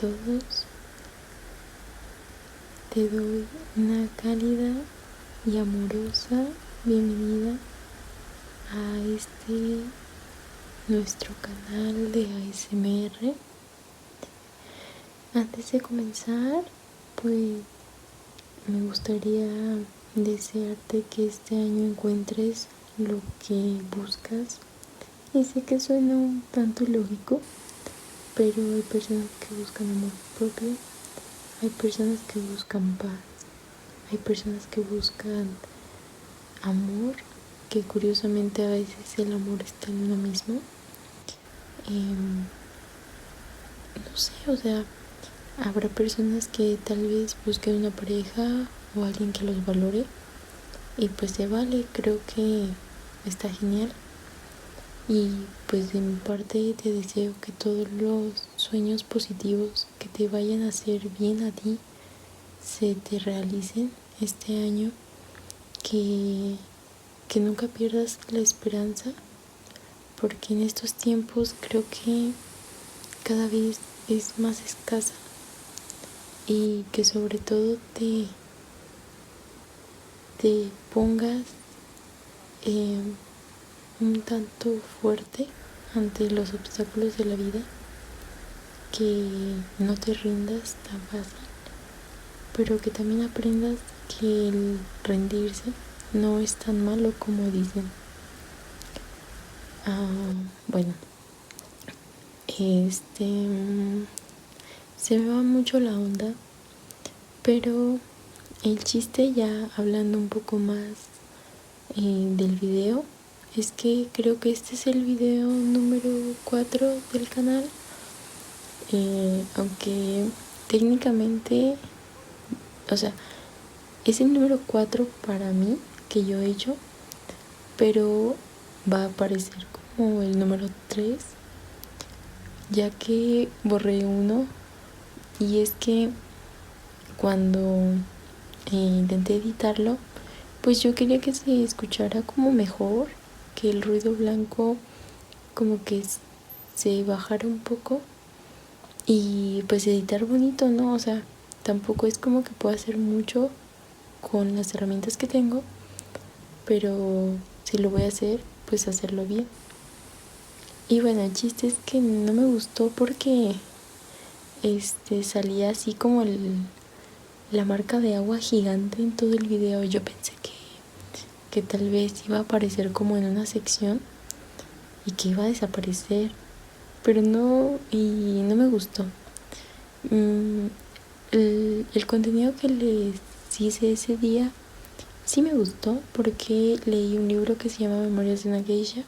todos. Te doy una cálida y amorosa bienvenida a nuestro canal de ASMR. Antes de comenzar, pues me gustaría desearte que este año encuentres lo que buscas. Y sé que suena un tanto ilógico, pero hay personas que buscan amor propio, hay personas que buscan paz, hay personas que buscan amor, que curiosamente a veces el amor está en uno mismo. No sé, o sea, habrá personas que tal vez busquen una pareja o alguien que los valore, y pues se vale, creo que está genial. Y pues de mi parte te deseo que todos los sueños positivos que te vayan a hacer bien a ti se te realicen este año, que nunca pierdas la esperanza, porque en estos tiempos creo que cada vez es más escasa, y que sobre todo te pongas un tanto fuerte ante los obstáculos de la vida, que no te rindas tan fácil, pero que también aprendas que el rendirse no es tan malo como dicen. Bueno, se me va mucho la onda, pero el chiste, ya hablando un poco más del video, es que creo que este es el video número 4 del canal, aunque técnicamente, o sea, es el número 4 para mí que yo he hecho, pero va a aparecer como el número 3, ya que borré uno. Y es que cuando intenté editarlo, pues yo quería que se escuchara como mejor, que el ruido blanco como que se bajara un poco, y pues editar bonito, ¿no? O sea, tampoco es como que pueda hacer mucho con las herramientas que tengo, pero si lo voy a hacer, pues hacerlo bien. Y bueno, el chiste es que no me gustó porque salía así como la marca de agua gigante en todo el video. Yo pensé que tal vez iba a aparecer como en una sección y que iba a desaparecer, pero no, y no me gustó. El contenido que les hice ese día sí me gustó, porque leí un libro que se llama Memorias de una Geisha,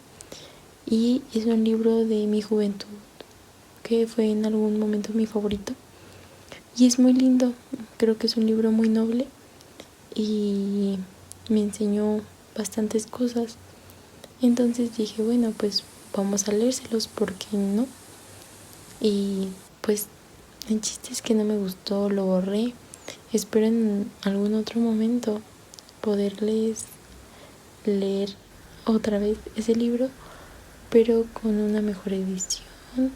y es un libro de mi juventud que fue en algún momento mi favorito, y es muy lindo. Creo que es un libro muy noble y me enseñó bastantes cosas. Entonces dije, bueno, pues vamos a leérselos, ¿por qué no? Y pues el chiste es que no me gustó, lo borré. Espero en algún otro momento poderles leer otra vez ese libro, pero con una mejor edición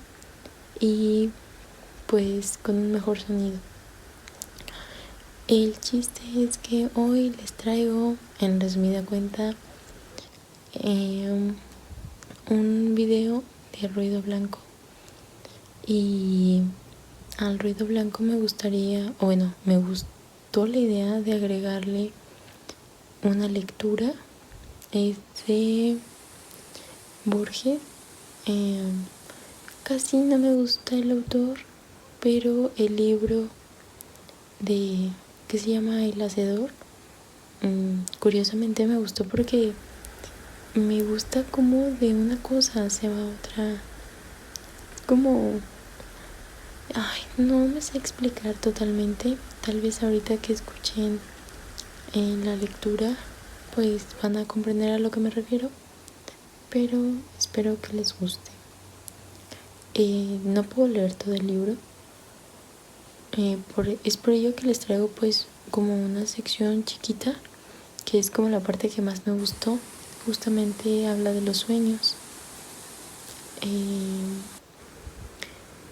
y pues con un mejor sonido. El chiste es que hoy les traigo, en resumida cuenta, un video de ruido blanco. Y al ruido blanco me gustó la idea de agregarle una lectura. Es de Borges. Casi no me gusta el autor, pero el libro que se llama El Hacedor, curiosamente me gustó, porque me gusta como de una cosa se va a otra, como, no me sé explicar totalmente. Tal vez ahorita que escuchen la lectura, pues van a comprender a lo que me refiero, pero espero que les guste. No puedo leer todo el libro, es por ello que les traigo pues como una sección chiquita, que es como la parte que más me gustó. Justamente habla de los sueños.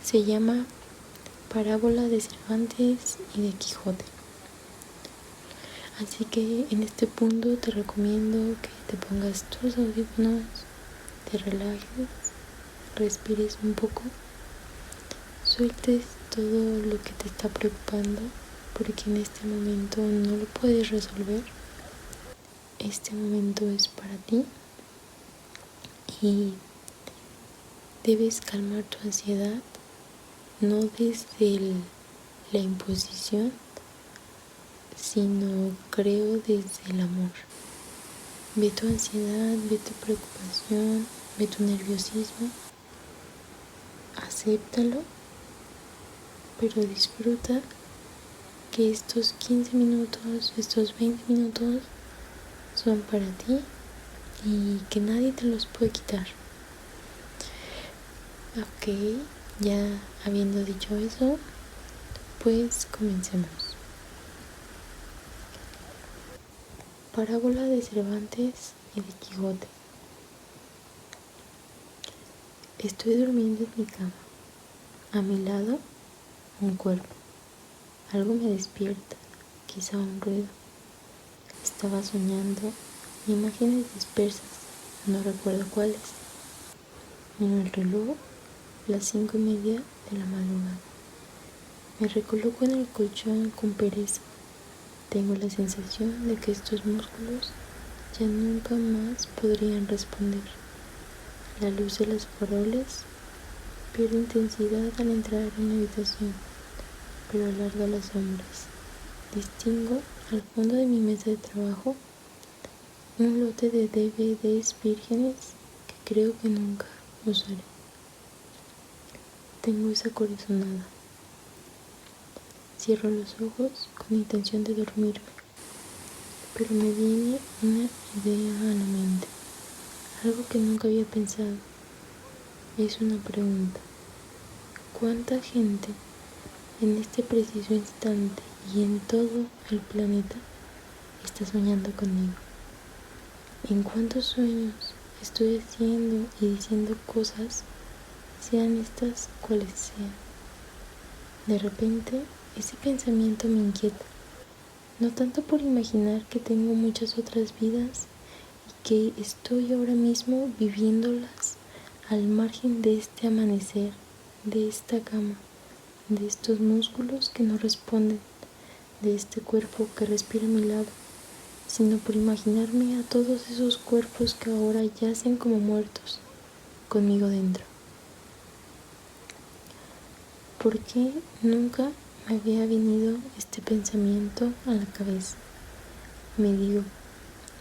Se llama Parábola de Cervantes y de Quijote. Así que en este punto te recomiendo que te pongas tus audífonos, te relajes, respires un poco, sueltes todo lo que te está preocupando, porque en este momento no lo puedes resolver. Este momento es para ti y debes calmar tu ansiedad, no desde la imposición, sino creo desde el amor. Ve tu ansiedad, ve tu preocupación, ve tu nerviosismo, acéptalo, pero disfruta que estos 15 minutos, estos 20 minutos son para ti y que nadie te los puede quitar. Ok, ya habiendo dicho eso, pues comencemos. Parábola de Cervantes y de Quijote. Estoy durmiendo en mi cama. A mi lado, un cuerpo. Algo me despierta, quizá un ruido. Estaba soñando, imágenes dispersas, no recuerdo cuáles. En el reloj, las 5:30 de la madrugada. Me recoloco en el colchón con pereza. Tengo la sensación de que estos músculos ya nunca más podrían responder. La luz de las faroles pierde intensidad al entrar en la habitación, pero alarga las sombras. Distingo al fondo de mi mesa de trabajo un lote de DVDs vírgenes que creo que nunca usaré. Tengo esa corazonada. Cierro los ojos con intención de dormirme, pero me viene una idea a la mente, algo que nunca había pensado. Es una pregunta. ¿Cuánta gente en este preciso instante y en todo el planeta está soñando conmigo? ¿En cuántos sueños estoy haciendo y diciendo cosas, sean estas cuales sean? De repente, ese pensamiento me inquieta, no tanto por imaginar que tengo muchas otras vidas y que estoy ahora mismo viviéndolas al margen de este amanecer, de esta cama, de estos músculos que no responden, de este cuerpo que respira a mi lado, sino por imaginarme a todos esos cuerpos que ahora yacen como muertos, conmigo dentro. ¿Por qué nunca me había venido este pensamiento a la cabeza? Me digo,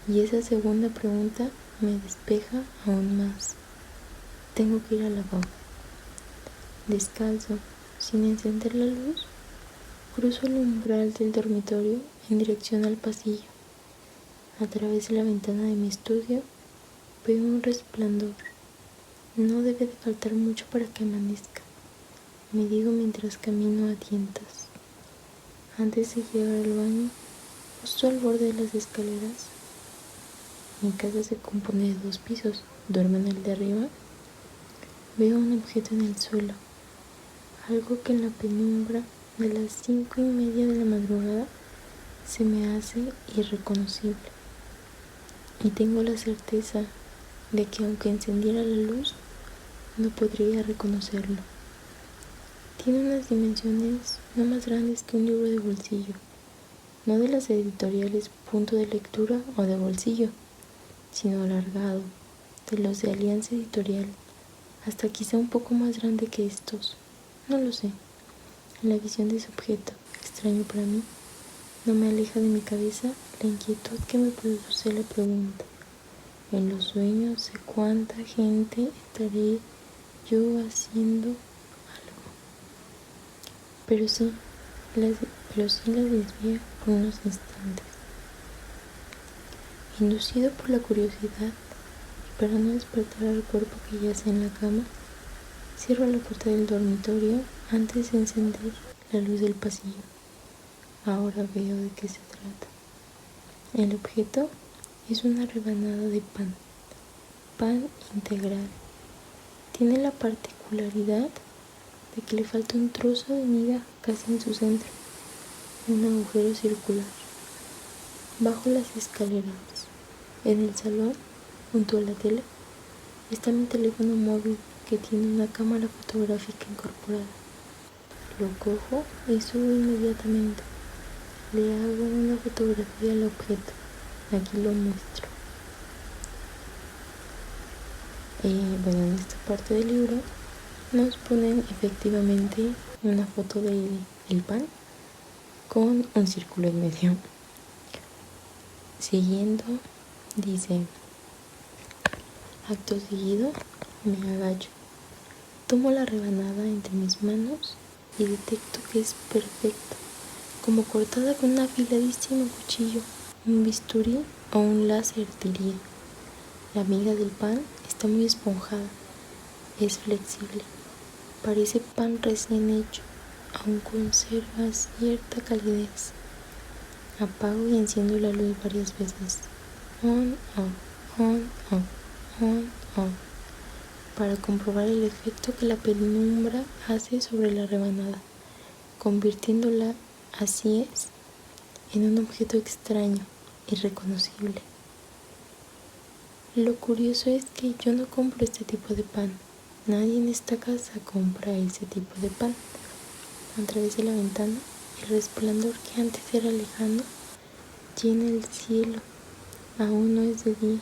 y esa segunda pregunta me despeja aún más. Tengo que ir al lavabo. Descalzo, sin encender la luz, cruzo el umbral del dormitorio en dirección al pasillo. A través de la ventana de mi estudio veo un resplandor. No debe de faltar mucho para que amanezca, me digo mientras camino a tientas. Antes de llegar al baño, justo al borde de las escaleras, mi casa se compone de 2 pisos, duermo en el de arriba, veo un objeto en el suelo, algo que en la penumbra de las 5:30 de la madrugada se me hace irreconocible. Y tengo la certeza de que aunque encendiera la luz, no podría reconocerlo. Tiene unas dimensiones no más grandes que un libro de bolsillo, no de las editoriales Punto de Lectura o de Bolsillo, sino alargado, de los de Alianza Editorial, hasta quizá un poco más grande que estos, no lo sé. La visión de ese objeto, extraño para mí, no me aleja de mi cabeza la inquietud que me produce la pregunta. En los sueños de cuánta gente estaré yo haciendo algo. Pero sí la desvía por unos instantes. Inducido por la curiosidad y para no despertar al cuerpo que yace en la cama, cierro la puerta del dormitorio antes de encender la luz del pasillo. Ahora veo de qué se trata. El objeto es una rebanada de pan integral. Tiene la particularidad de que le falta un trozo de miga casi en su centro, un agujero circular. Bajo las escaleras, en el salón, junto a la tele, está mi teléfono móvil que tiene una cámara fotográfica incorporada. Lo cojo y subo inmediatamente. Le hago una fotografía al objeto. Aquí lo muestro. En esta parte del libro nos ponen efectivamente una foto del pan con un círculo en medio. Siguiendo, dice: acto seguido, me agacho, tomo la rebanada entre mis manos y detecto que es perfecta, como cortada con un afiladísimo cuchillo, un bisturí o un láser, diría. La miga del pan está muy esponjada, es flexible, parece pan recién hecho, aún conserva cierta calidez. Apago y enciendo la luz varias veces, on, off, on, off, on, off, para comprobar el efecto que la penumbra hace sobre la rebanada, convirtiéndola, así es, en un objeto extraño, irreconocible. Lo curioso es que yo no compro este tipo de pan. Nadie en esta casa compra ese tipo de pan. A través de la ventana, el resplandor que antes era lejano llena el cielo. Aún no es de día,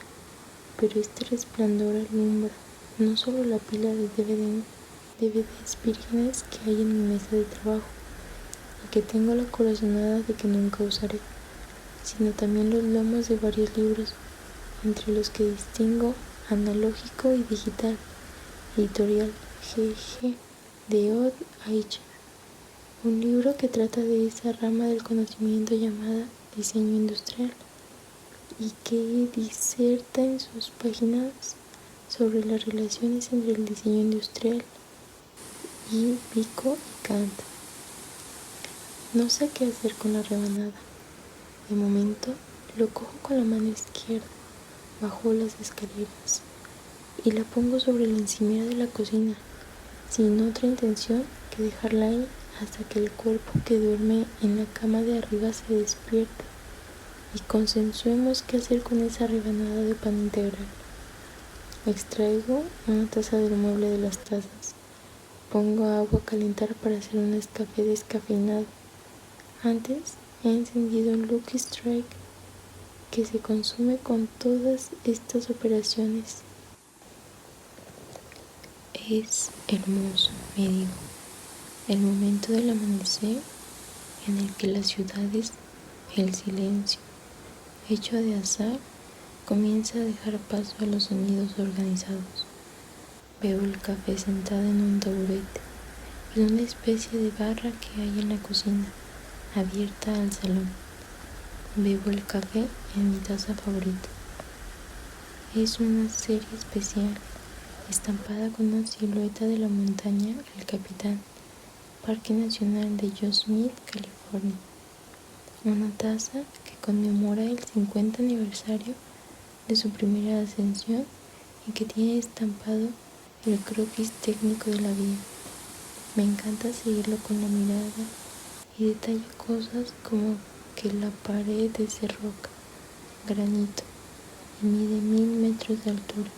pero este resplandor alumbra no solo la pila de DVDs vírgenes que hay en mi mesa de trabajo y que tengo la corazonada de que nunca usaré, sino también los lomos de varios libros, entre los que distingo Analógico y Digital, editorial GG, de Odd Aicha, un libro que trata de esa rama del conocimiento llamada diseño industrial y que diserta en sus páginas sobre las relaciones entre el diseño industrial y Vico y Kant. No sé qué hacer con la rebanada. De momento lo cojo con la mano izquierda, bajo las escaleras, y la pongo sobre la encimera de la cocina, sin otra intención que dejarla ahí hasta que el cuerpo que duerme en la cama de arriba se despierte y consensuemos qué hacer con esa rebanada de pan integral. Extraigo una taza del mueble de las tazas, pongo agua a calentar para hacer un café descafeinado. Antes he encendido un Lucky Strike que se consume con todas estas operaciones. Es hermoso, me digo, el momento del amanecer en el que las ciudades, el silencio, hecho de azar, comienza a dejar paso a los sonidos organizados. Bebo el café sentada en un taburete, en una especie de barra que hay en la cocina, abierta al salón. Bebo el café en mi taza favorita. Es una serie especial, estampada con una silueta de la montaña El Capitán, Parque Nacional de Yosemite, California. Una taza que conmemora el 50 aniversario de su primera ascensión y que tiene estampado el croquis técnico de la vía. Me encanta seguirlo con la mirada y detalla cosas como que la pared es de roca, granito y mide 1000 metros de altura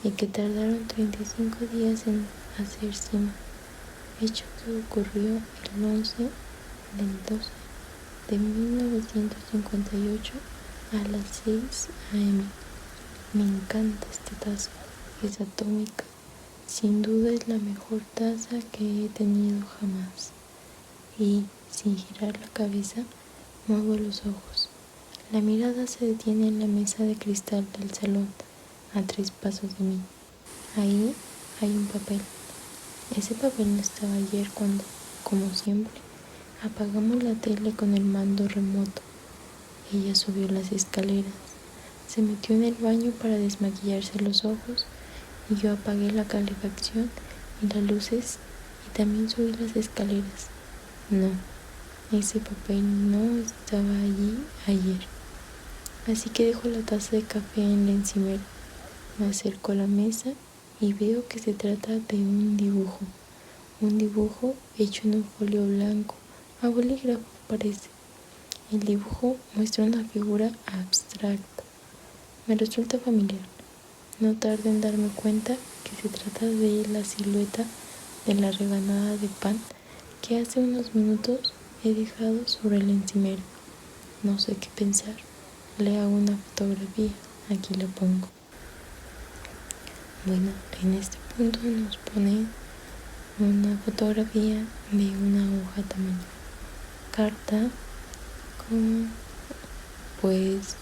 y que tardaron 35 días en hacer cima, hecho que ocurrió el 11 del 12 de 1958 a las 6 a.m. Me encanta esta taza, es atómica, sin duda es la mejor taza que he tenido jamás. Y, sin girar la cabeza, muevo los ojos. La mirada se detiene en la mesa de cristal del salón, a 3 pasos de mí. Ahí hay un papel. Ese papel no estaba ayer cuando, como siempre, apagamos la tele con el mando remoto. Ella subió las escaleras, se metió en el baño para desmaquillarse los ojos y yo apagué la calefacción y las luces y también subí las escaleras. No, ese papel no estaba allí ayer. Así que dejo la taza de café en la encimera, me acerco a la mesa y veo que se trata de un dibujo, un dibujo hecho en un folio blanco, a bolígrafo parece. El dibujo muestra una figura abstracta. Me resulta familiar. No tardo en darme cuenta que se trata de la silueta de la rebanada de pan que hace unos minutos he dejado sobre el encimero. No sé qué pensar. Le hago una fotografía. Aquí la pongo. Bueno, en este punto nos pone una fotografía de una hoja tamaño carta con pues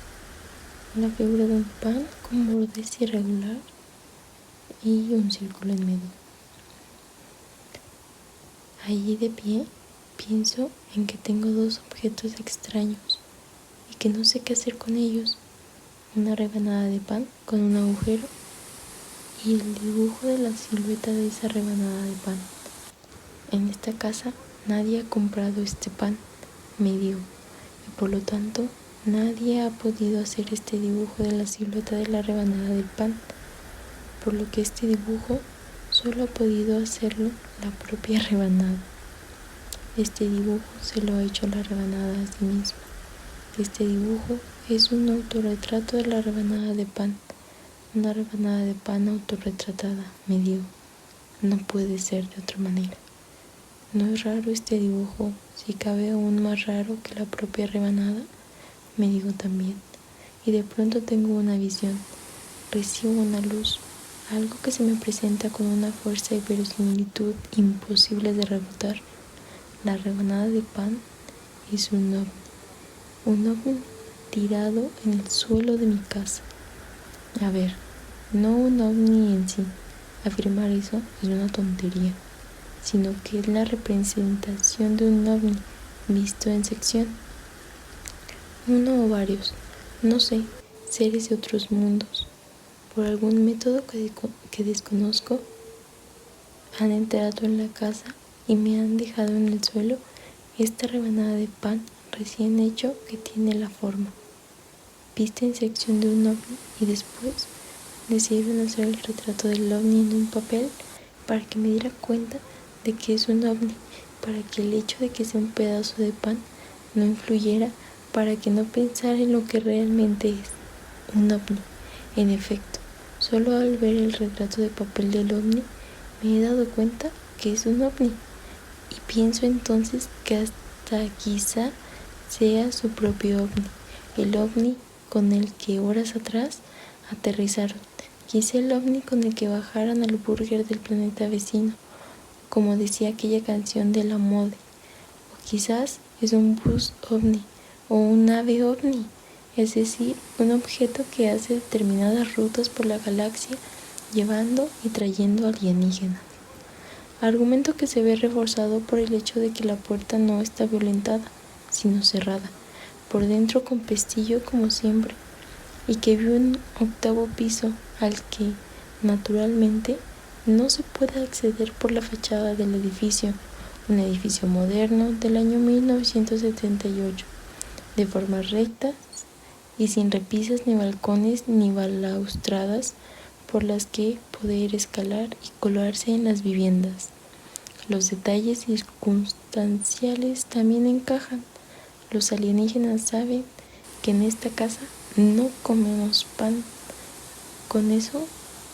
la figura de un pan con bordes irregular y un círculo en medio. Allí de pie pienso en que tengo dos objetos extraños y que no sé qué hacer con ellos. Una rebanada de pan con un agujero y el dibujo de la silueta de esa rebanada de pan. En esta casa nadie ha comprado este pan, me digo, y por lo tanto nadie ha podido hacer este dibujo de la silueta de la rebanada del pan, por lo que este dibujo solo ha podido hacerlo la propia rebanada. Este dibujo se lo ha hecho la rebanada a sí misma. Este dibujo es un autorretrato de la rebanada de pan, una rebanada de pan autorretratada, me digo. No puede ser de otra manera. ¿No es raro este dibujo, si cabe aún más raro que la propia rebanada? Me digo también. Y de pronto tengo una visión, recibo una luz, algo que se me presenta con una fuerza y verosimilitud imposibles de refutar. La rebanada de pan es un ovni tirado en el suelo de mi casa. A ver, no un ovni en sí, afirmar eso es una tontería, sino que es la representación de un ovni visto en sección. Uno o varios, no sé, seres de otros mundos, por algún método que desconozco, han entrado en la casa y me han dejado en el suelo esta rebanada de pan recién hecho que tiene la forma, vista en sección de un ovni, y después decidieron hacer el retrato del ovni en un papel para que me diera cuenta de que es un ovni, para que el hecho de que sea un pedazo de pan no influyera, para que no pensara en lo que realmente es un ovni. En efecto, solo al ver el retrato de papel del ovni me he dado cuenta que es un ovni, y pienso entonces que hasta quizá sea su propio ovni, el ovni con el que horas atrás aterrizaron, quizá el ovni con el que bajaron al burger del planeta vecino, como decía aquella canción de la mode, o quizás es un bus ovni o un ave ovni, es decir, un objeto que hace determinadas rutas por la galaxia llevando y trayendo alienígenas. Argumento que se ve reforzado por el hecho de que la puerta no está violentada, sino cerrada, por dentro con pestillo como siempre, y que vio un octavo piso al que, naturalmente, no se puede acceder por la fachada del edificio, un edificio moderno del año 1978, de formas rectas y sin repisas ni balcones ni balaustradas por las que poder escalar y colarse en las viviendas. Los detalles circunstanciales también encajan. Los alienígenas saben que en esta casa no comemos pan. Con eso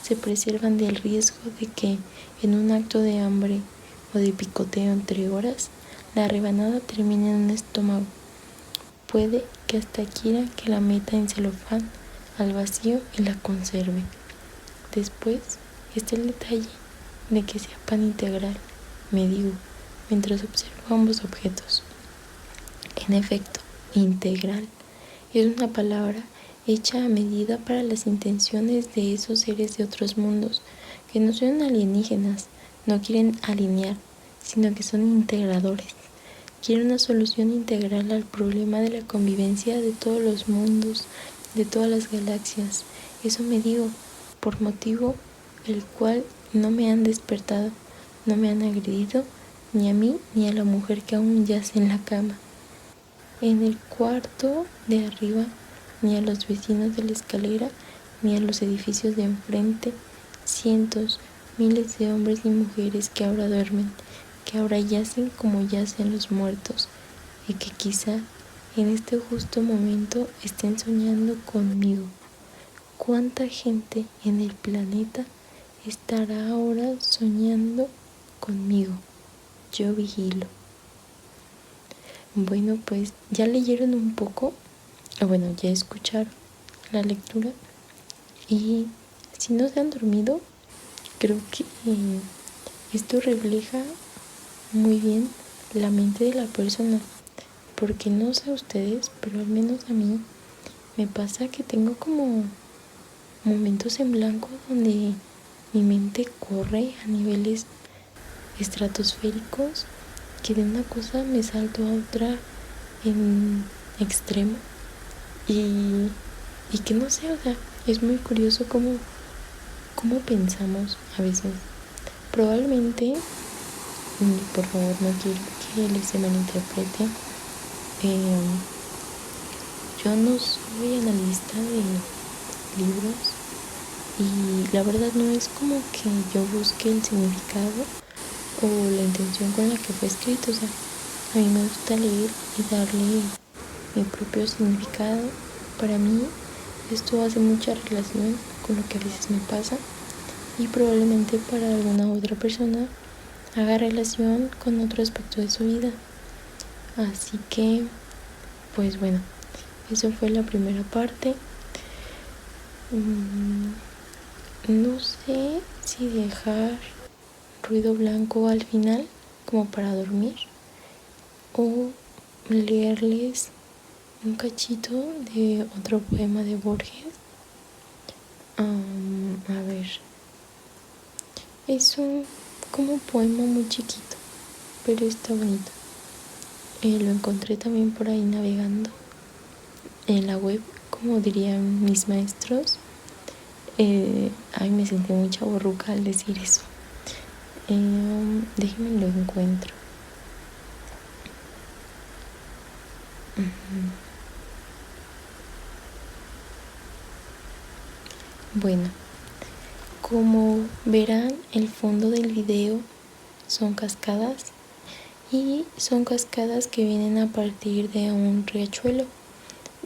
se preservan del riesgo de que, en un acto de hambre o de picoteo entre horas, la rebanada termine en un estómago. Puede que hasta quiera que la meta en celofán al vacío y la conserve. Después está el detalle de que sea pan integral, me digo, mientras observo ambos objetos. En efecto, integral es una palabra hecha a medida para las intenciones de esos seres de otros mundos, que no son alienígenas, no quieren alinear, sino que son integradores. Quieren una solución integral al problema de la convivencia de todos los mundos, de todas las galaxias. Eso me digo, por motivo el cual no me han despertado, no me han agredido, ni a mí ni a la mujer que aún yace en la cama. En el cuarto de arriba, ni a los vecinos de la escalera, ni a los edificios de enfrente, cientos, miles de hombres y mujeres que ahora duermen, que ahora yacen como yacen los muertos y que quizá en este justo momento estén soñando conmigo. ¿Cuánta gente en el planeta estará ahora soñando conmigo? Yo vigilo. Bueno, pues ya leyeron un poco, o bueno, ya escucharon la lectura, y si no se han dormido, creo que esto refleja muy bien la mente de la persona, porque no sé a ustedes, pero al menos a mí me pasa que tengo como momentos en blanco donde mi mente corre a niveles estratosféricos, que de una cosa me salto a otra en extremo, y que no sé, o sea, es muy curioso cómo pensamos a veces. Probablemente, y por favor no quiero que se malinterprete, yo no soy analista de libros y la verdad no es como que yo busque el significado o la intención con la que fue escrito. O sea, a mí me gusta leer y darle mi propio significado. Para mí esto hace mucha relación con lo que a veces me pasa, y probablemente para alguna otra persona haga relación con otro aspecto de su vida. Así que, pues bueno, eso fue la primera parte. No sé si dejar ruido blanco al final como para dormir o leerles un cachito de otro poema de Borges. A ver, es un como poema muy chiquito, pero está bonito. Lo encontré también por ahí navegando en la web, como dirían mis maestros. Ay, me sentí muy chavorruca al decir eso. Déjenme lo encuentro. Bueno, como verán, el fondo del video son cascadas, y son cascadas que vienen a partir de un riachuelo.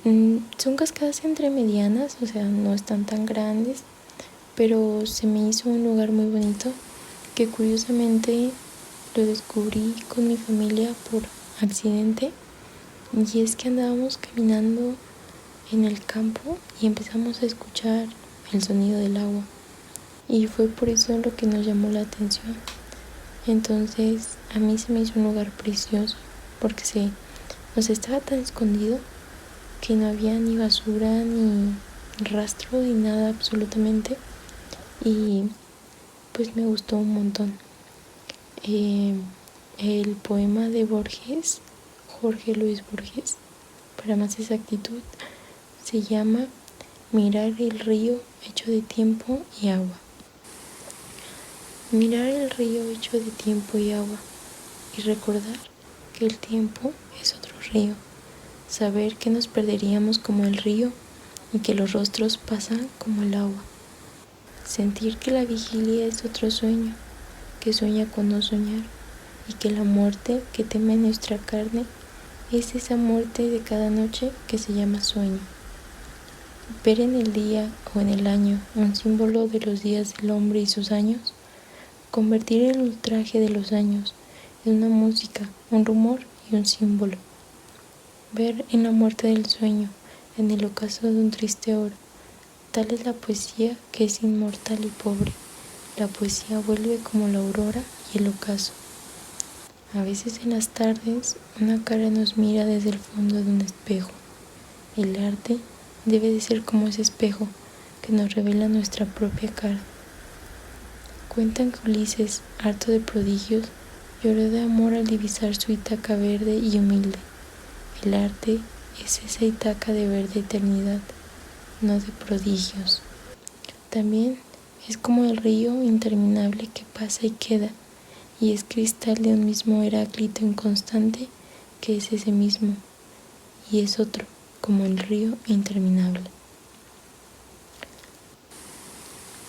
Son cascadas entre medianas, o sea, no están tan grandes, pero se me hizo un lugar muy bonito que curiosamente lo descubrí con mi familia por accidente. Y es que andábamos caminando en el campo y empezamos a escuchar el sonido del agua, y fue por eso lo que nos llamó la atención. Entonces a mí se me hizo un lugar precioso porque estaba tan escondido que no había ni basura ni rastro de nada absolutamente, y pues me gustó un montón. El poema de Borges, Jorge Luis Borges, para más exactitud, se llama Mirar el río hecho de tiempo y agua. Mirar el río hecho de tiempo y agua, y recordar que el tiempo es otro río. Saber que nos perderíamos como el río y que los rostros pasan como el agua. Sentir que la vigilia es otro sueño, que sueña con no soñar, y que la muerte que teme nuestra carne es esa muerte de cada noche que se llama sueño. Ver en el día o en el año un símbolo de los días del hombre y sus años, convertir el ultraje de los años en una música, un rumor y un símbolo. Ver en la muerte del sueño, en el ocaso de un triste oro. Tal es la poesía que es inmortal y pobre. La poesía vuelve como la aurora y el ocaso. A veces en las tardes una cara nos mira desde el fondo de un espejo. El arte debe de ser como ese espejo que nos revela nuestra propia cara. Cuentan que Ulises, harto de prodigios, lloró de amor al divisar su Ítaca verde y humilde. El arte es esa Ítaca de verde eternidad, no de prodigios. También es como el río interminable que pasa y queda, y es cristal de un mismo Heráclito inconstante que es ese mismo, y es otro, como el río interminable.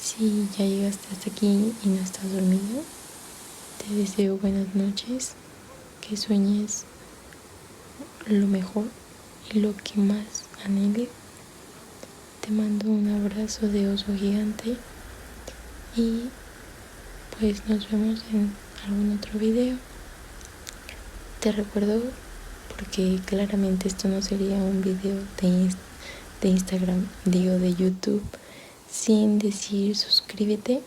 Si ya llegaste hasta aquí y no estás dormido, te deseo buenas noches, que sueñes lo mejor y lo que más anheles. Te mando un abrazo de oso gigante y pues nos vemos en algún otro video. Te recuerdo, porque claramente esto no sería un video de Instagram, digo de YouTube, sin decir suscríbete.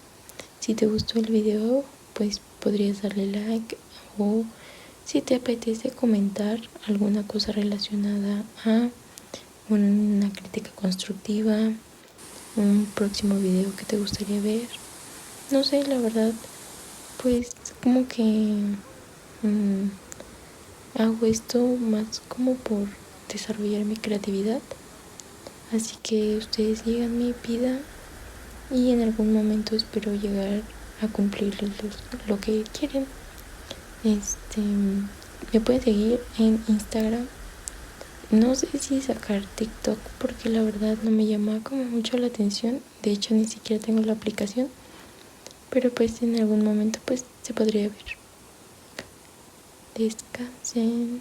Si te gustó el video, pues podrías darle like, o si te apetece comentar alguna cosa relacionada a una crítica constructiva, un próximo video que te gustaría ver. No sé, la verdad, pues como que hago esto más como por desarrollar mi creatividad. Así que ustedes díganme, pidan, y en algún momento espero llegar a cumplirles lo que quieren. Me pueden seguir en Instagram. No sé si sacar TikTok, porque la verdad no me llama como mucho la atención. De hecho, ni siquiera tengo la aplicación. Pero pues en algún momento pues se podría ver. Descansen.